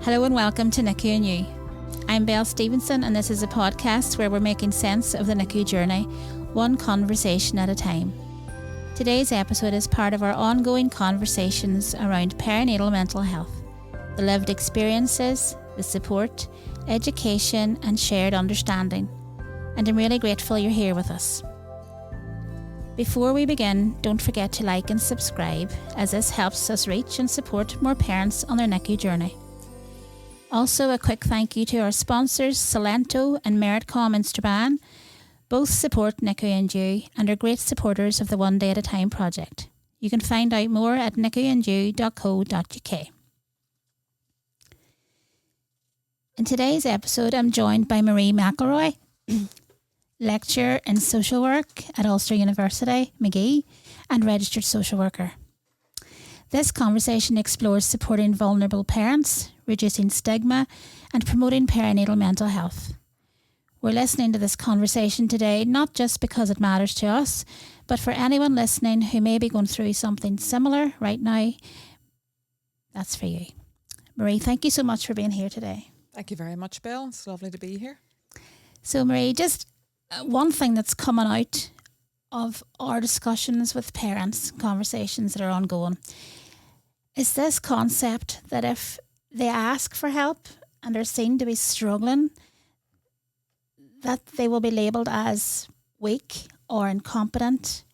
Hello and welcome to Nicu You. I'm Belle Stevenson and this is a podcast where we're making sense of the NICU journey, one conversation at a time. Today's episode is part of our ongoing conversations around perinatal mental health, the lived experiences, the support, education and shared understanding. And I'm really grateful you're here with us. Before we begin, don't forget to like and subscribe, as this helps us reach and support more parents on their NICU journey. Also, a quick thank you to our sponsors, Salento and Meritcom in Strabane. Both support Nicu You and are great supporters of the One Day at a Time project. You can find out more at nicuyou.co.uk. In today's episode, I'm joined by Marie McElroy, lecturer in social work at Ulster University, Magee, and registered social worker. This conversation explores supporting vulnerable parents, reducing stigma, and promoting perinatal mental health. We're listening to this conversation today not just because it matters to us, but for anyone listening who may be going through something similar right now. That's for you. Marie, thank you so much for being here today. Thank you very much, Bill. It's lovely to be here. So, Marie, just one thing that's coming out of our discussions with parents, conversations that are ongoing, is this concept that if they ask for help and are seen to be struggling, that they will be labelled as weak or incompetent,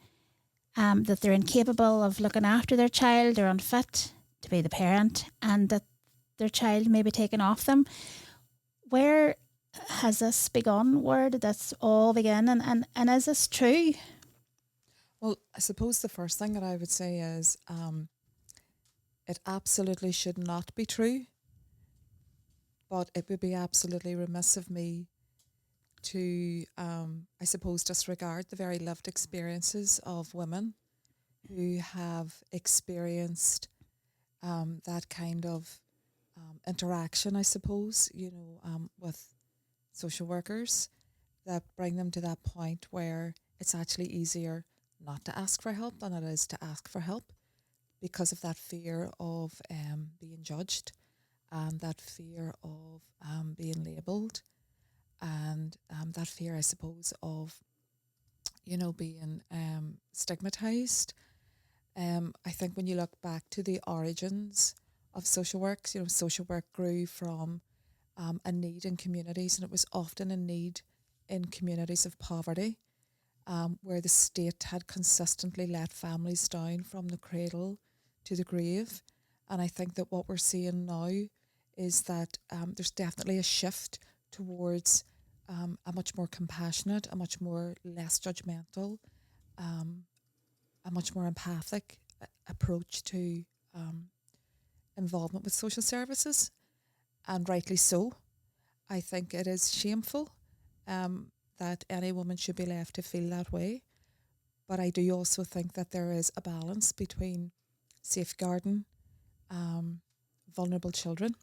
that they're incapable of looking after their child or unfit to be the parent, and that their child may be taken off them. Where has this begun? Where did this all begin? And is this true? Well, I suppose the first thing that I would say is it absolutely should not be true, but it would be absolutely remiss of me to, I suppose, disregard the very lived experiences of women who have experienced that kind of interaction, I suppose, with social workers that bring them to that point where it's actually easier not to ask for help than it is to ask for help, because of that fear of being judged and that fear of being labelled and that fear, I suppose, of, being stigmatised. I think when you look back to the origins of social work, social work grew from a need in communities, and it was often a need in communities of poverty, where the state had consistently let families down from the cradle to the grave. And I think that what we're seeing now is that there's definitely a shift towards a much more compassionate, a much more less judgmental, a much more empathic approach to involvement with social services, and rightly so. I think it is shameful that any woman should be left to feel that way, but I do also think that there is a balance between safeguarding vulnerable children,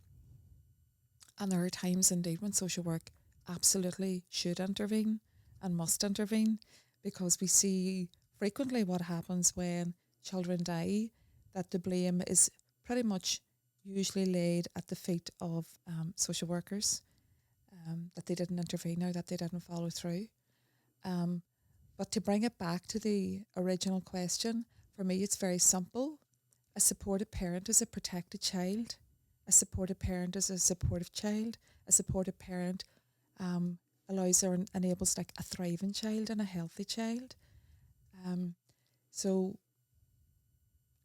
and there are times indeed when social work absolutely should intervene and must intervene, because we see frequently what happens when children die, that the blame is pretty much usually laid at the feet of social workers, that they didn't intervene or that they didn't follow through. But to bring it back to the original question, for me it's very simple. A supported parent is a protected child. A supported parent is a supportive child. A supported parent allows or enables like a thriving child and a healthy child. So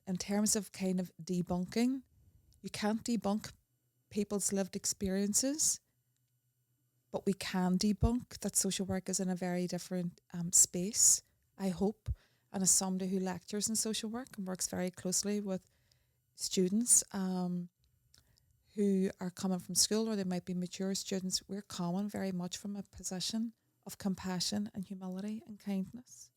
in terms of kind of debunking, you can't debunk people's lived experiences, but we can debunk that social work is in a very different space, I hope. And as somebody who lectures in social work and works very closely with students who are coming from school, or they might be mature students, we're coming very much from a position of compassion and humility and kindness.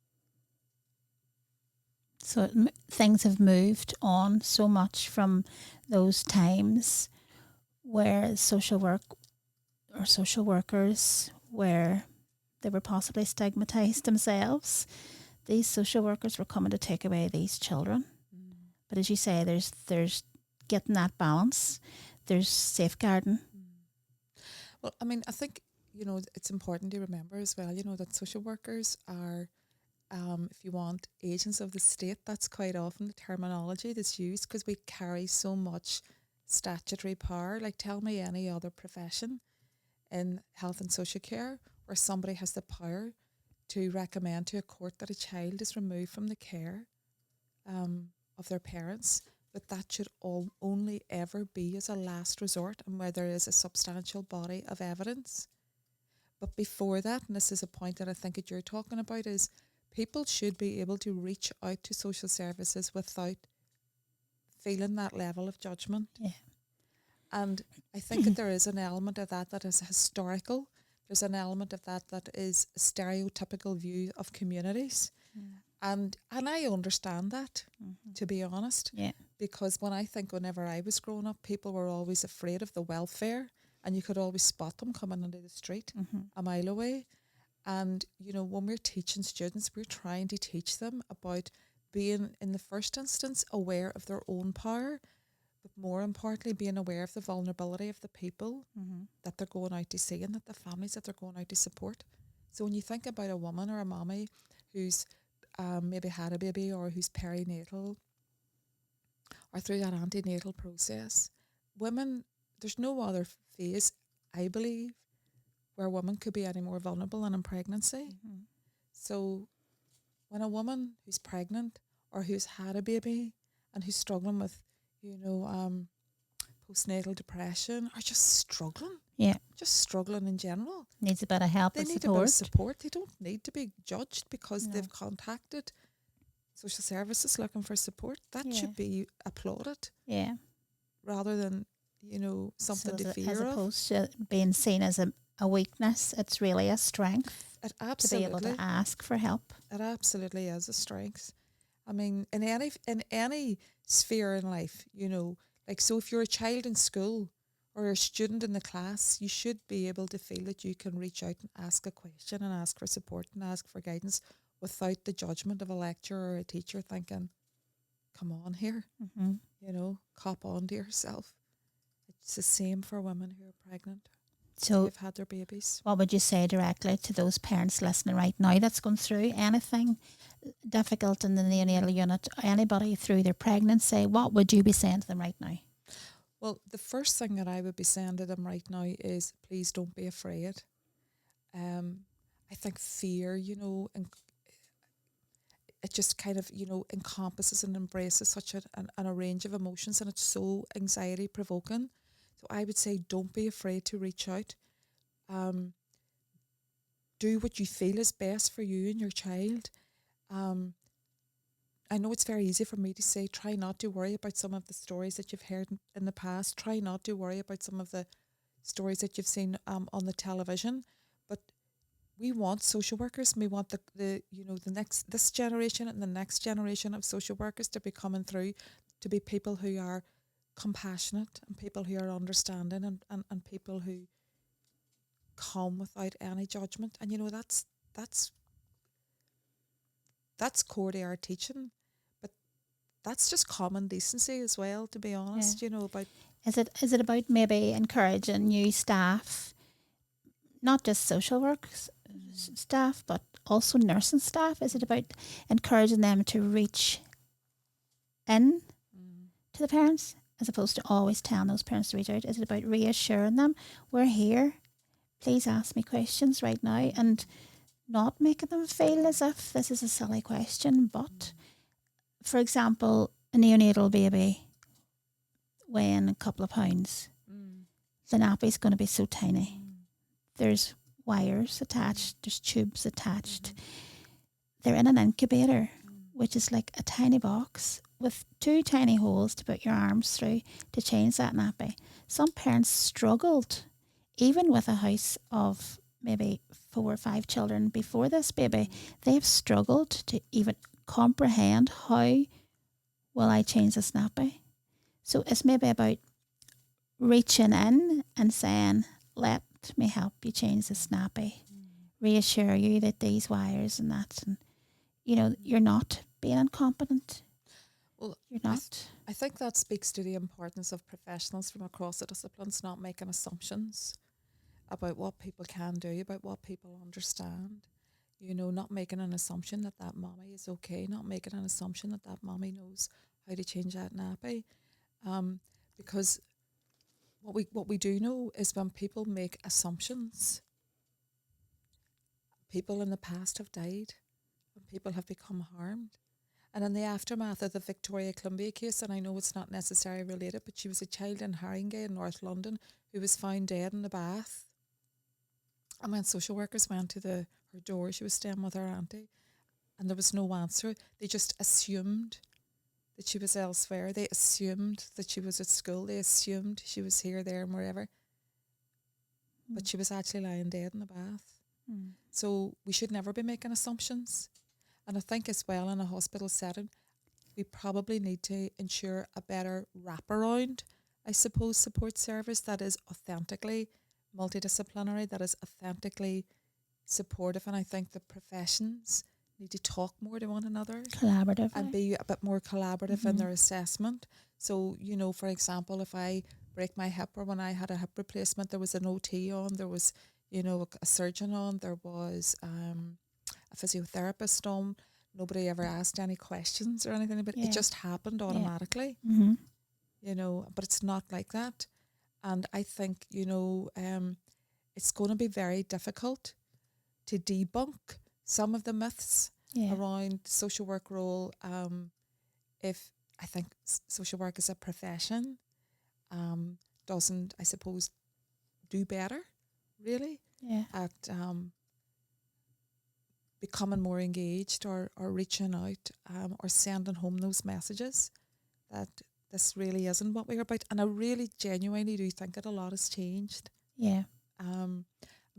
So things have moved on so much from those times where social work or social workers, where they were possibly stigmatised themselves. These social workers were coming to take away these children. But as you say, there's getting that balance. there's safeguarding. Well, I mean, I think, it's important to remember as well, that social workers are, if you want, agents of the state. That's quite often the terminology that's used because we carry so much statutory power. Like, tell me any other profession in health and social care where somebody has the power to recommend to a court that a child is removed from the care of their parents, that should only ever be as a last resort and where there is a substantial body of evidence. But before that, and this is a point that I think that you're talking about, is people should be able to reach out to social services without feeling that level of judgment. Yeah. And I think that there is an element of that is historical. There's an element of that is a stereotypical view of communities. And I understand that, to be honest. Yeah. Because whenever I was growing up, people were always afraid of the welfare, and you could always spot them coming into the street a mile away. And, when we're teaching students, we're trying to teach them about being, in the first instance, aware of their own power, but more importantly, being aware of the vulnerability of the people that they're going out to see and that the families that they're going out to support. So when you think about a woman or a mommy who's maybe had a baby or who's perinatal or through that antenatal process, women, there's no other phase, I believe, where women could be any more vulnerable than in pregnancy. So when a woman who's pregnant or who's had a baby and who's struggling with, postnatal depression or just struggling in general, Needs a bit of help they and need support. a bit of support. They don't need to be judged because they've contacted social services looking for support. That should be applauded. Yeah. Rather than, something to fear as of. opposed to being seen as a weakness, it's really a strength It absolutely, to be able to ask for help. It absolutely is a strength. I mean, in any sphere in life, so if you're a child in school or a student in the class, you should be able to feel that you can reach out and ask a question and ask for support and ask for guidance without the judgment of a lecturer or a teacher thinking, come on here, cop on to yourself. It's the same for women who are pregnant. So they've had their babies. What would you say directly to those parents listening right now that's going through anything difficult in the neonatal unit, anybody through their pregnancy? What would you be saying to them right now? Well, the first thing that I would be saying to them right now is please don't be afraid. I think fear, and it just kind of, encompasses and embraces such a range of emotions, and it's so anxiety provoking. So I would say don't be afraid to reach out. Do what you feel is best for you and your child. I know it's very easy for me to say, try not to worry about some of the stories that you've heard in the past. Try not to worry about some of the stories that you've seen on the television. But we want social workers. We want this generation and the next generation of social workers to be coming through, to be people who are compassionate and people who are understanding and people who come without any judgment. And that's core to our teaching, but that's just common decency as well, to be honest. About is it about maybe encouraging new staff, not just social work staff but also nursing staff? Is it about encouraging them to reach in to the parents as opposed to always telling those parents to reach out? Is it about reassuring them, we're here, please ask me questions right now, and not making them feel as if this is a silly question? But for example, a neonatal baby weighing a couple of pounds, the nappy's going to be so tiny. There's wires attached, there's tubes attached. They're in an incubator, which is like a tiny box with 2 tiny holes to put your arms through to change that nappy. Some parents struggled, even with a house of maybe 4 or 5 children before this baby, they've struggled to even comprehend how will I change this nappy. So it's maybe about reaching in and saying, let me help you change this nappy, reassure you that these wires and that, and you're not being incompetent. Well, You're not. I think that speaks to the importance of professionals from across the disciplines not making assumptions about what people can do, about what people understand. Not making an assumption that that mommy is okay, not making an assumption that that mommy knows how to change that nappy. Because what we do know is when people make assumptions, people in the past have died and people have become harmed. And in the aftermath of the Victoria Columbia case, and I know it's not necessarily related, but she was a child in Haringey in North London who was found dead in the bath. And when social workers went to her door, she was staying with her auntie, and there was no answer. They just assumed that she was elsewhere. They assumed that she was at school. They assumed she was here, there, and wherever. But she was actually lying dead in the bath. So we should never be making assumptions. And I think as well in a hospital setting, we probably need to ensure a better wraparound, I suppose, support service that is authentically multidisciplinary, that is authentically supportive. And I think the professions need to talk more to one another. Collaborative. And be a bit more collaborative in their assessment. So, for example, if I break my hip, or when I had a hip replacement, there was an OT on, there was, a surgeon on, there was a physiotherapist on. Nobody ever asked any questions or anything, but it just happened automatically, but it's not like that. And I think, it's going to be very difficult to debunk some of the myths around social work role. If I think social work as a profession doesn't, I suppose, do better, really, at becoming more engaged or reaching out or sending home those messages that this really isn't what we're about. And I really genuinely do think that a lot has changed. Yeah. I'm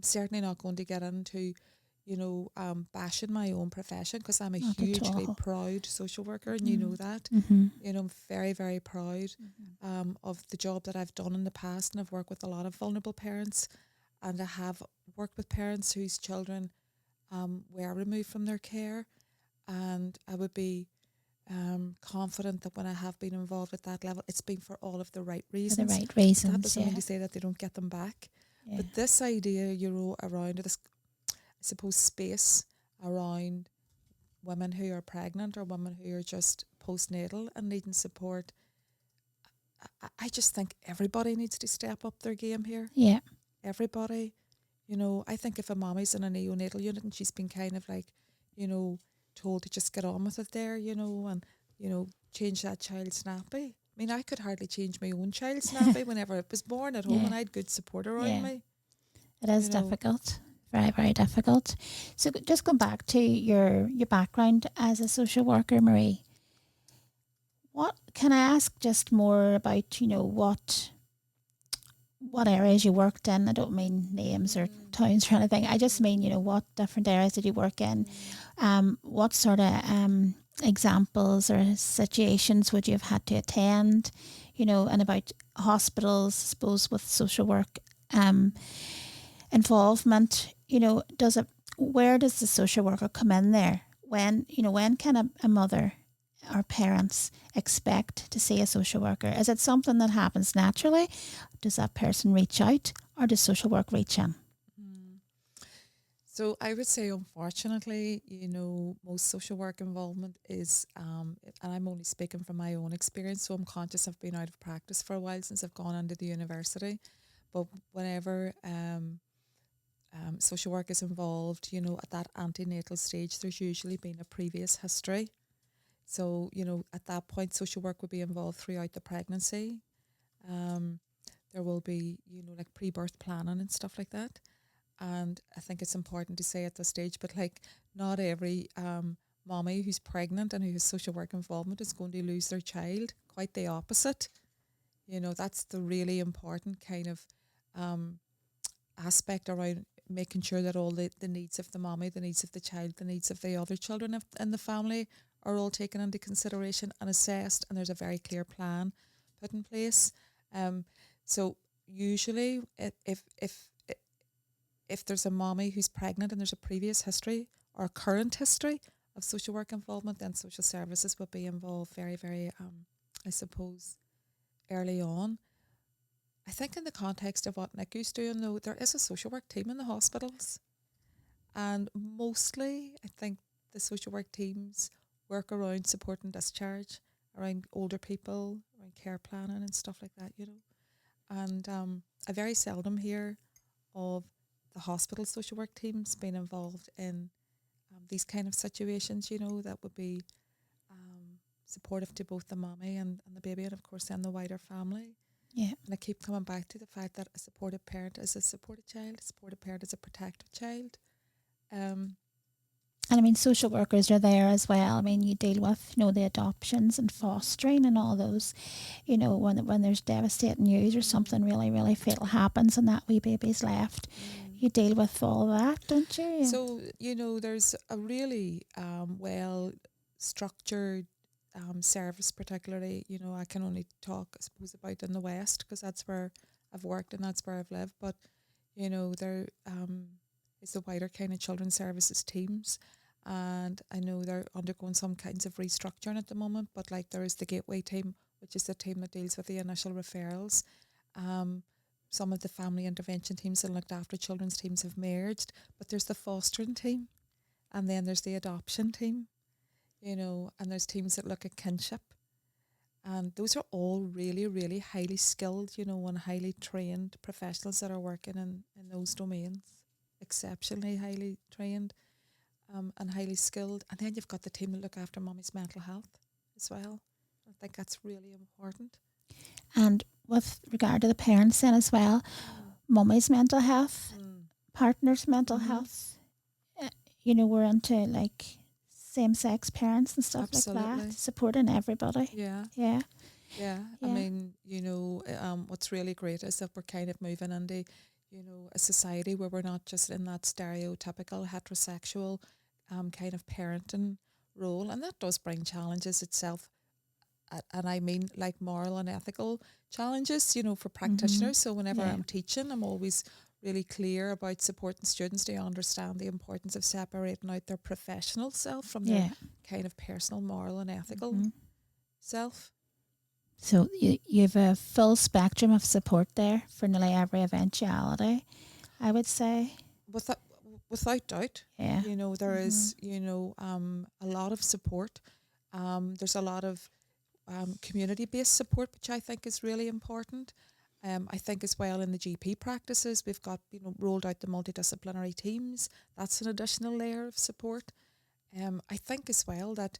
certainly not going to get into, bashing my own profession, because I'm a Not at hugely all. proud social worker, and you know that. I'm very, very proud of the job that I've done in the past, and I've worked with a lot of vulnerable parents, and I have worked with parents whose children were removed from their care, and I would be confident that when I have been involved at that level, it's been for all of the right reasons. For the right reasons, That doesn't mean to say that they don't get them back. Yeah. But this idea, around this, I suppose, space around women who are pregnant or women who are just postnatal and needing support, I just think everybody needs to step up their game here. Yeah. Everybody. I think if a mommy's in a neonatal unit and she's been kind of like, told to just get on with it there, and, change that child's nappy. I mean, I could hardly change my own child's nappy whenever it was born at home, and I had good support around me. It is difficult. Very, very difficult. So just going back to your background as a social worker, Marie, what can I ask just more about, what areas you worked in? I don't mean names or towns or anything. I just mean, what different areas did you work in? What sort of examples or situations would you have had to attend? And about hospitals, I suppose, with social work involvement. Where does the social worker come in there? When can a mother or parents expect to see a social worker? Is it something that happens naturally? Does that person reach out, or does social work reach in? So I would say, unfortunately, most social work involvement is, and I'm only speaking from my own experience, so I'm conscious I've been out of practice for a while since I've gone into the university. But whenever social work is involved, at that antenatal stage, there's usually been a previous history. So, at that point, social work will be involved throughout the pregnancy. There will be, like pre-birth planning and stuff like that. And I think it's important to say at this stage, but like not every mommy who's pregnant and who has social work involvement is going to lose their child. Quite the opposite. That's the really important kind of aspect around making sure that all the needs of the mommy, the needs of the child, the needs of the other children in the family are all taken into consideration and assessed, and there's a very clear plan put in place. So usually if there's a mommy who's pregnant and there's a previous history or a current history of social work involvement, then social services would be involved very, very, I suppose, early on. I think in the context of what Nicu You's doing, though, there is a social work team in the hospitals. And mostly, I think the social work teams work around support and discharge, around older people, around care planning and stuff like that, you know. And I very seldom hear of the hospital social work teams being involved in these kind of situations, you know, that would be supportive to both the mommy and the baby, and of course then the wider family. Yeah. And I keep coming back to the fact that a supportive parent is a supported child, a supportive parent is a protected child. And I mean, social workers are there as well. I mean, you deal with, you know, the adoptions and fostering and all those, you know, when there's devastating news or something really, really fatal happens and that wee baby's left, you deal with all that, don't you? Yeah. So, you know, there's a really well structured service, particularly, you know, I can only talk, I suppose, about in the West because that's where I've worked and that's where I've lived. But, you know, there is the wider kind of children's services teams. And I know they're undergoing some kinds of restructuring at the moment, but like there is the Gateway team, which is the team that deals with the initial referrals. Some of the family intervention teams that looked after children's teams have merged, but there's the fostering team and then there's the adoption team, you know, and there's teams that look at kinship. And those are all really, really highly skilled, you know, and highly trained professionals that are working in those domains, exceptionally highly trained and highly skilled. And then you've got the team that look after mommy's mental health as well. I think that's really important. And with regard to the parents then as well, mummy's mental health, partner's mental health, you know, we're into like same-sex parents and stuff like that, supporting everybody. Yeah. Yeah. Yeah. I mean, you know, what's really great is that we're kind of moving into, you know, a society where we're not just in that stereotypical heterosexual kind of parenting role. And that does bring challenges itself. And I mean like moral and ethical challenges, you know, for practitioners. So whenever I'm teaching, I'm always really clear about supporting students to understand the importance of separating out their professional self from their kind of personal, moral and ethical self. So you have a full spectrum of support there for nearly every eventuality, I would say. Without doubt, you know, there is, you know, a lot of support. There's a lot of community-based support, which I think is really important. I think as well in the GP practices, we've got, you know, rolled out the multidisciplinary teams. That's an additional layer of support. I think as well that,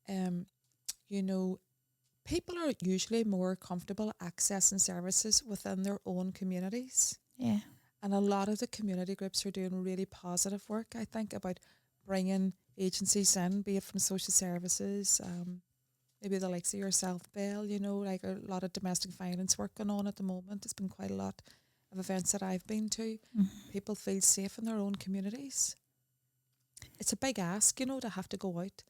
you know, people are usually more comfortable accessing services within their own communities. Yeah. And a lot of the community groups are doing really positive work, I think, about bringing agencies in, be it from social services, maybe the likes of yourself, Belle, you know, like a lot of domestic violence work going on at the moment. There's been quite a lot of events that I've been to. People feel safe in their own communities. It's a big ask, you know, to have to go out,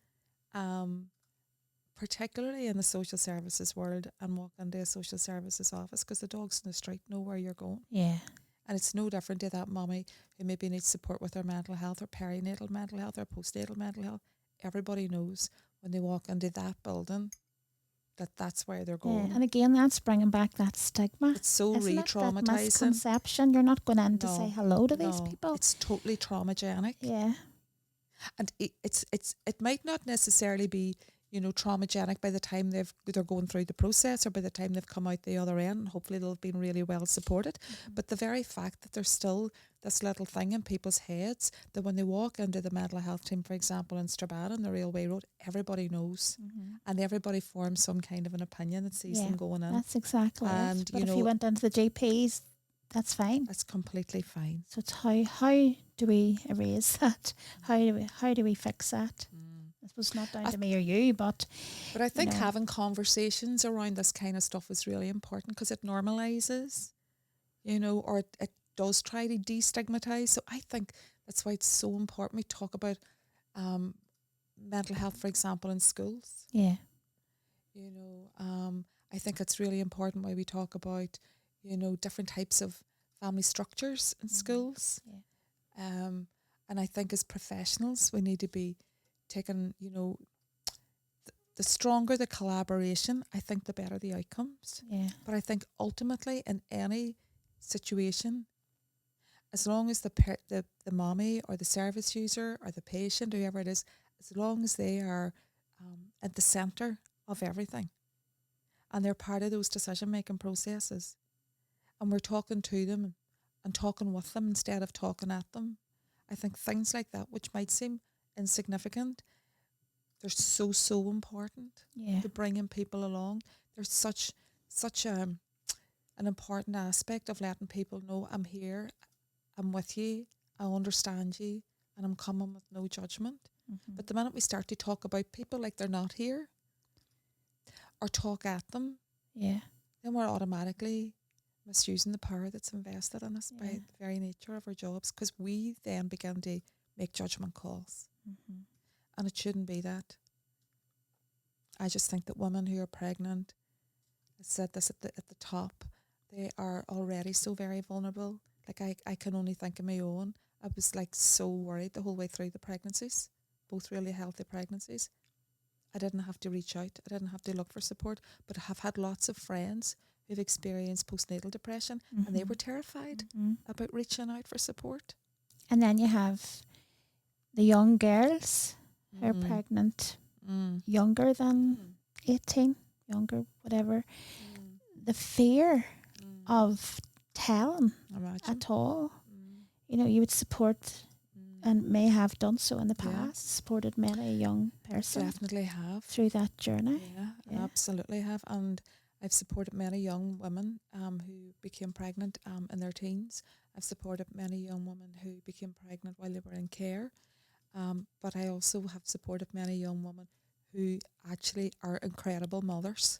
particularly in the social services world, and walk into a social services office because the dogs in the street know where you're going. Yeah. And it's no different to that mommy who maybe needs support with their mental health or perinatal mental health or postnatal mental health. Everybody knows when they walk into that building that that's where they're going. Yeah. And again, that's bringing back that stigma. It's so re-traumatizing. That misconception. You're not going in to say hello to these people. It's totally traumagenic. Yeah. And it might not necessarily be, you know, traumagenic by the time they're going through the process or by the time they've come out the other end. Hopefully they'll have been really well supported. But the very fact that there's still this little thing in people's heads that when they walk into the mental health team, for example, in Strabane on the Railway Road, everybody knows. And everybody forms some kind of an opinion that sees them going in. That's exactly and it. But if you went into the GPs, that's fine. That's completely fine. So it's how do we erase that? How do we fix that? I suppose not down to me or you, but I think having conversations around this kind of stuff is really important because it normalises, you know, or it does try to destigmatise. So I think that's why it's so important we talk about mental health, for example, in schools. Yeah. You know, I think it's really important why we talk about, you know, different types of family structures in schools. Yeah. And I think as professionals, we need to be taking, the stronger the collaboration, I think the better the outcomes. Yeah. But I think ultimately in any situation, as long as the mommy or the service user or the patient, whoever it is, as long as they are at the centre of everything and they're part of those decision-making processes and we're talking to them and talking with them instead of talking at them, I think things like that, which might seem insignificant, they're so important to bringing people along. There's such an important aspect of letting people know I'm here, I'm with you, I understand you, and I'm coming with no judgment. Mm-hmm. But the minute we start to talk about people like they're not here or talk at them, then we're automatically misusing the power that's invested in us by the very nature of our jobs, because we then begin to make judgment calls. Mm-hmm. And it shouldn't be that. I just think that women who are pregnant, I said this at the top, they are already so very vulnerable. Like I can only think of my own. I was like so worried the whole way through the pregnancies, both really healthy pregnancies. I didn't have to reach out. I didn't have to look for support, but I have had lots of friends who've experienced postnatal depression and they were terrified about reaching out for support. And then you have the young girls who are pregnant, younger than 18, younger, whatever. The fear of telling at all. You would support and may have done so in the past, supported many a young person. Definitely have. Through that journey. Yeah, absolutely have. And I've supported many young women who became pregnant in their teens. I've supported many young women who became pregnant while they were in care. But I also have supported many young women who actually are incredible mothers,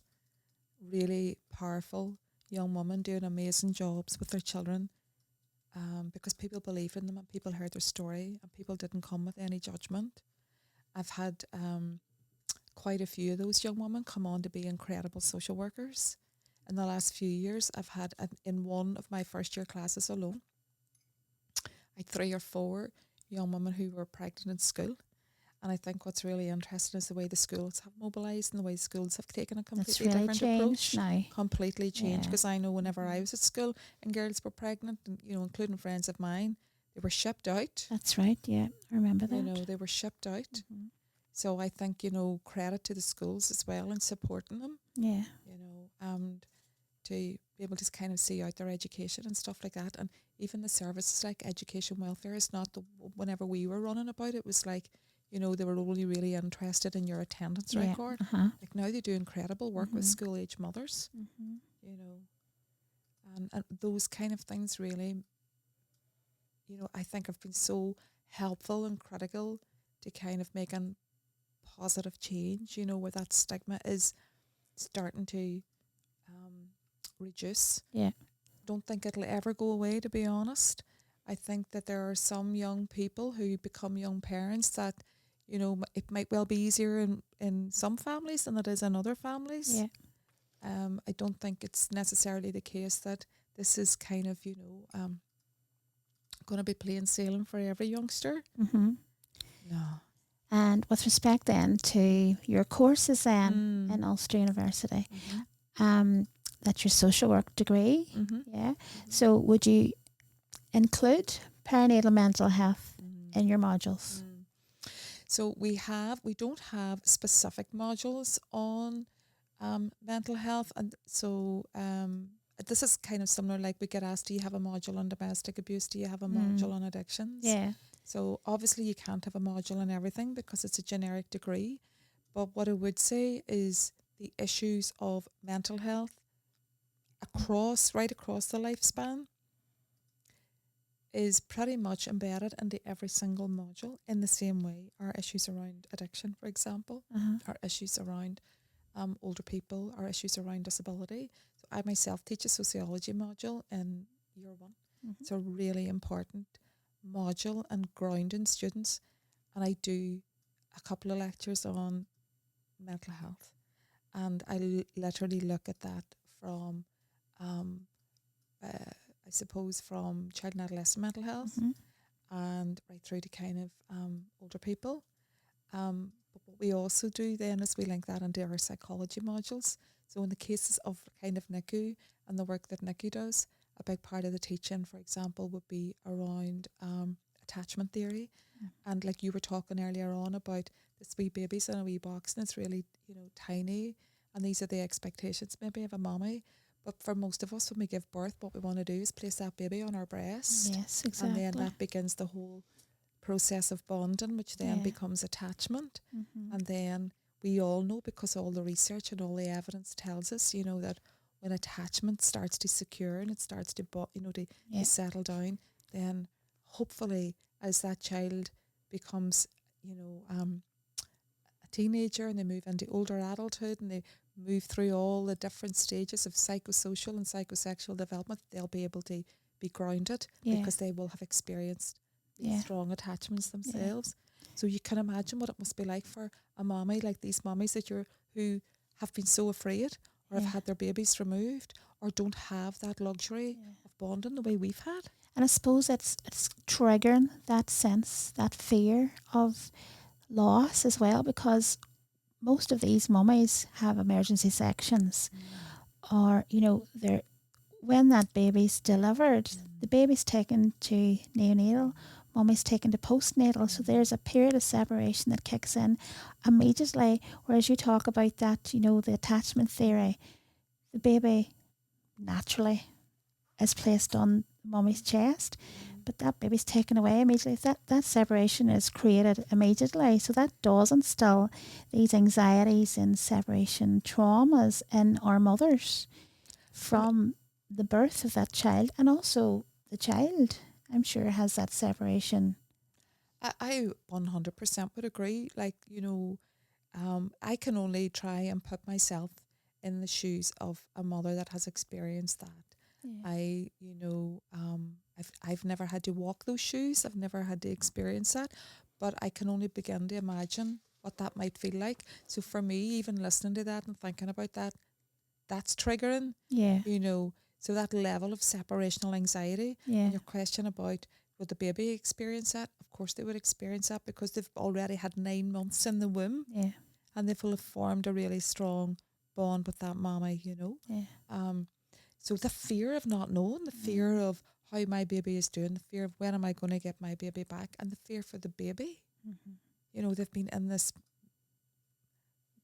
really powerful young women doing amazing jobs with their children, because people believed in them and people heard their story and people didn't come with any judgment. I've had quite a few of those young women come on to be incredible social workers. In the last few years, I've had, in one of my first year classes alone, I had 3 or 4 young women who were pregnant in school. And I think what's really interesting is the way the schools have mobilised and the way the schools have taken a completely different approach. Now. Completely changed. Because I know whenever I was at school and girls were pregnant, and including friends of mine, they were shipped out. That's right, yeah. I remember that. They were shipped out. So I think, credit to the schools as well in supporting them. Yeah. And to be able to kind of see out their education and stuff like that. And even the services like education welfare is not whenever we were running about it was like, they were only really interested in your attendance record. Like now they do incredible work with school-age mothers, and those kind of things really, I think have been so helpful and critical to kind of making positive change, where that stigma is starting to reduce. Yeah. Don't think it'll ever go away, to be honest. I think that there are some young people who become young parents that, it might well be easier in some families than it is in other families. Yeah. I don't think it's necessarily the case that this is kind of, going to be plain sailing for every youngster. No. And with respect then to your courses then in Ulster University, that's your social work degree. Yeah. So would you include perinatal mental health in your modules? So we don't have specific modules on mental health, and so this is kind of similar. Like we get asked, do you have a module on domestic abuse? Do you have a module on addictions? Yeah. So obviously you can't have a module on everything because it's a generic degree. But what I would say is the issues of mental health right across the lifespan is pretty much embedded into every single module in the same way. Our issues around addiction, for example, our issues around older people, our issues around disability. So I myself teach a sociology module in year 1. It's a really important module and grounding students. And I do a couple of lectures on mental health. And I literally look at that from I suppose from child and adolescent mental health and right through to kind of older people. But what we also do then is we link that into our psychology modules. So in the cases of kind of Nicu and the work that Nicu does, a big part of the teaching, for example, would be around attachment theory. And like you were talking earlier on about this wee babies in a wee box, and it's really, tiny, and these are the expectations maybe of a mommy. But for most of us, when we give birth, what we want to do is place that baby on our breast. Yes, exactly. And then that begins the whole process of bonding, which then becomes attachment. And then we all know, because all the research and all the evidence tells us, that when attachment starts to secure and it starts to, to settle down, then hopefully as that child becomes, a teenager and they move into older adulthood and they move through all the different stages of psychosocial and psychosexual development, they'll be able to be grounded because they will have experienced these strong attachments themselves. So you can imagine what it must be like for a mommy, like these mommies who have been so afraid or have had their babies removed or don't have that luxury of bonding the way we've had. And I suppose it's triggering that sense, that fear of loss as well, because most of these mummies have emergency sections, or they're when that baby's delivered, the baby's taken to neonatal, mummy's taken to postnatal, so there's a period of separation that kicks in immediately. Whereas you talk about that, the attachment theory, the baby naturally is placed on mummy's chest, but that baby's taken away immediately. That separation is created immediately, so that does instill these anxieties and separation traumas in our mothers from the birth of that child, and also the child, I'm sure, has that separation. I 100% would agree. Like, I can only try and put myself in the shoes of a mother that has experienced that. I've never had to walk those shoes. I've never had to experience that, but I can only begin to imagine what that might feel like. So for me, even listening to that and thinking about that, that's triggering. Yeah. So that level of separational anxiety. Yeah. And your question about would the baby experience that? Of course they would experience that because they've already had 9 months in the womb. Yeah. And they will have formed a really strong bond with that mama, Yeah. So the fear of not knowing, the fear of how my baby is doing, the fear of when am I going to get my baby back, and the fear for the baby. They've been in this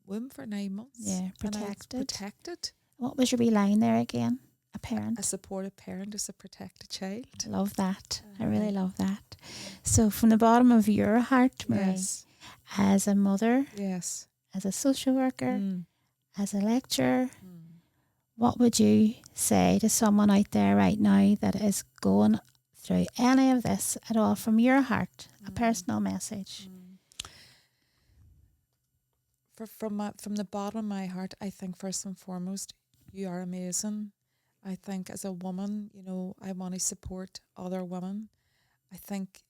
womb for 9 months. Yeah, protected. What was your wee line there again? A parent? A supportive parent is a protected child. Love that. I really love that. So from the bottom of your heart, Marie, as a mother, as a social worker, as a lecturer, what would you say to someone out there right now that is going through any of this at all, from your heart, a personal message? From the bottom of my heart, I think first and foremost, you are amazing. I think as a woman, I want to support other women. I think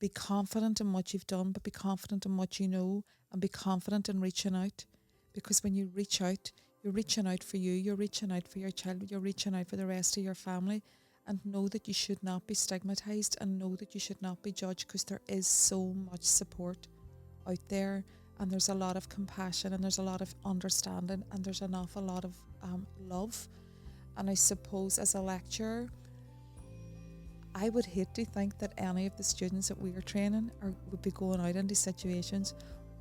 be confident in what you've done, but be confident in what you know, and be confident in reaching out. Because when you reach out, you're reaching out for you, you're reaching out for your child, you're reaching out for the rest of your family. And know that you should not be stigmatized, and know that you should not be judged, because there is so much support out there, and there's a lot of compassion, and there's a lot of understanding, and there's an awful lot of love. And I suppose as a lecturer, I would hate to think that any of the students that we are training would be going out into situations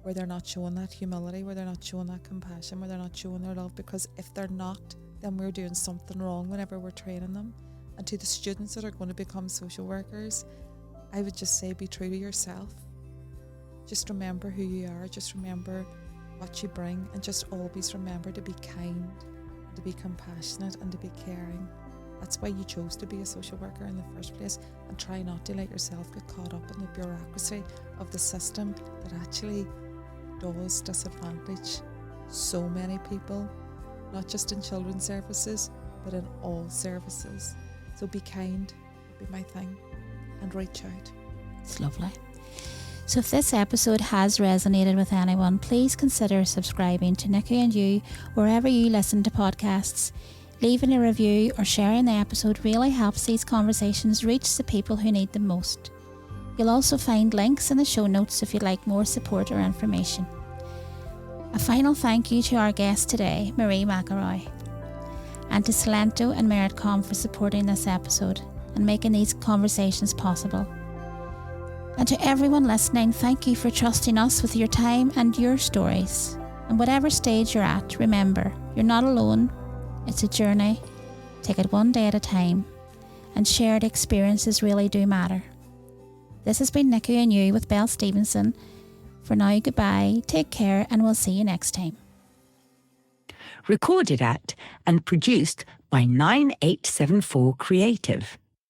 where they're not showing that humility, where they're not showing that compassion, where they're not showing their love, because if they're not, then we're doing something wrong whenever we're training them. And to the students that are going to become social workers, I would just say be true to yourself. Just remember who you are, just remember what you bring, and just always remember to be kind, to be compassionate, and to be caring. That's why you chose to be a social worker in the first place, and try not to let yourself get caught up in the bureaucracy of the system that actually does disadvantage so many people, not just in children's services, but in all services. So be kind, would be my thing, and reach out. It's lovely. So if this episode has resonated with anyone, please consider subscribing to Nicu You wherever you listen to podcasts. Leaving a review or sharing the episode really helps these conversations reach the people who need them most. You'll also find links in the show notes if you'd like more support or information. A final thank you to our guest today, Marie McElroy, and to Salento and Meritcom for supporting this episode and making these conversations possible. And to everyone listening, thank you for trusting us with your time and your stories. And whatever stage you're at, remember, you're not alone. It's a journey. Take it one day at a time. And shared experiences really do matter. This has been Nicu You with Belle Stevenson. For now, goodbye, take care, and we'll see you next time. Recorded at and produced by 9874 Creative.